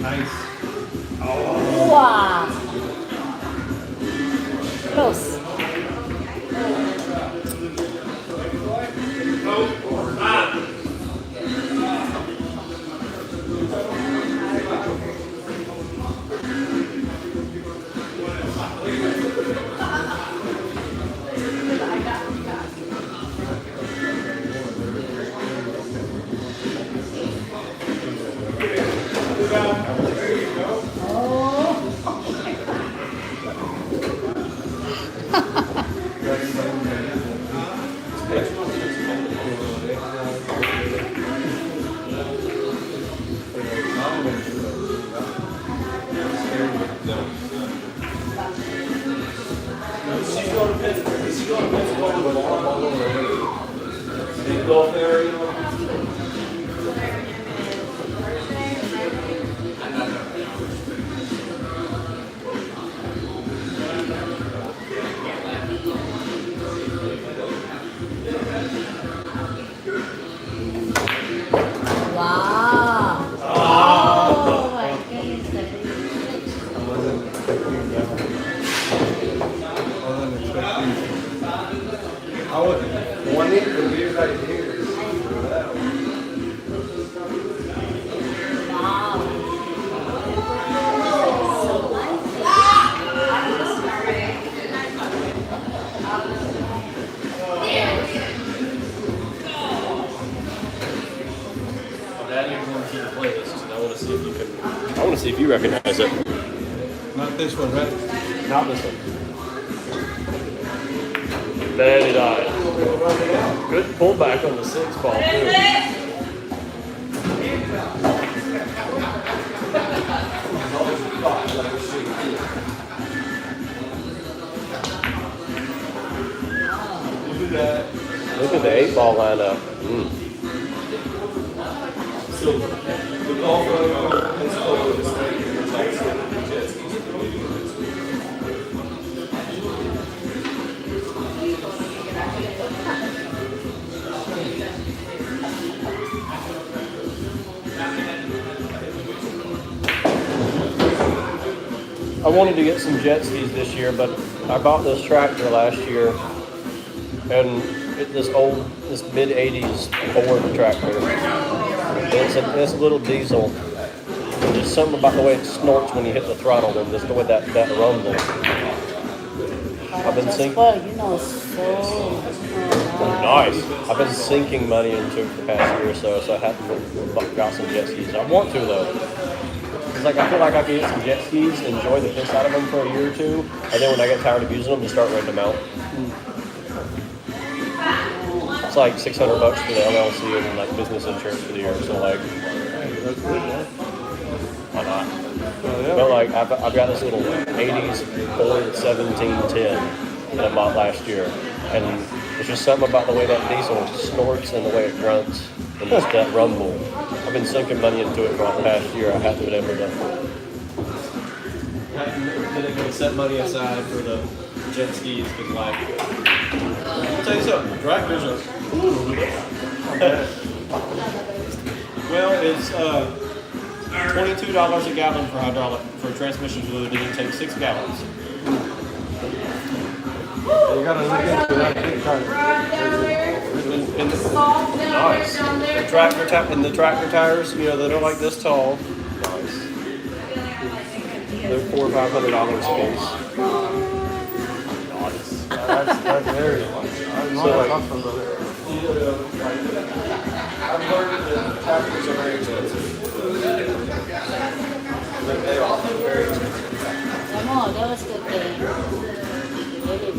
Nice. Wow. Close. Wow. Oh my goodness. I wasn't wanting to be right here. Wow. Daddy, you're going to play this, and I want to see if you can. I want to see if you recognize it. Not this one, right? Not this one. Daddy died. Good pullback on the 6 ball too. Look at the 8 ball lineup. So the golf is closed. I wanted to get some jet skis this year, but I bought this tractor last year, and this mid '80s Ford tractor. It's a little diesel. There's something about the way it snorts when you hit the throttle, and just the way that rumble. I've been sinking. You know, so Nice. I've been sinking money into it for the past year or so I haven't got some jet skis. I want to though. It's like I feel like I can get some jet skis, enjoy the piss out of them for a year or two, and then when I get tired of using them, just start renting them out. It's like $600 for the LLC and like business insurance for the year. So like, That's good, man. why not? Oh, yeah. But like I've got this little '80s Ford 1710 that I bought last year, and there's just something about the way that diesel snorts and the way it grunts and just that rumble. I've been sinking money into it for the past year. I haven't been able to. Haven't been able to set money aside for the jet skis because like, I'll tell you something. Tractors are. Well, it's $22 a gallon for hydraulic for transmission fluid, and it takes 6 gallons. You gotta look into that. Nice. The tractor tires, you know, that are like this tall. Nice. They're $400 or $500 a piece. Nice. That's very nice. I know So, talking about it. I've learned that tractors are very expensive. They are very expensive. Come on, that was good game. Very good.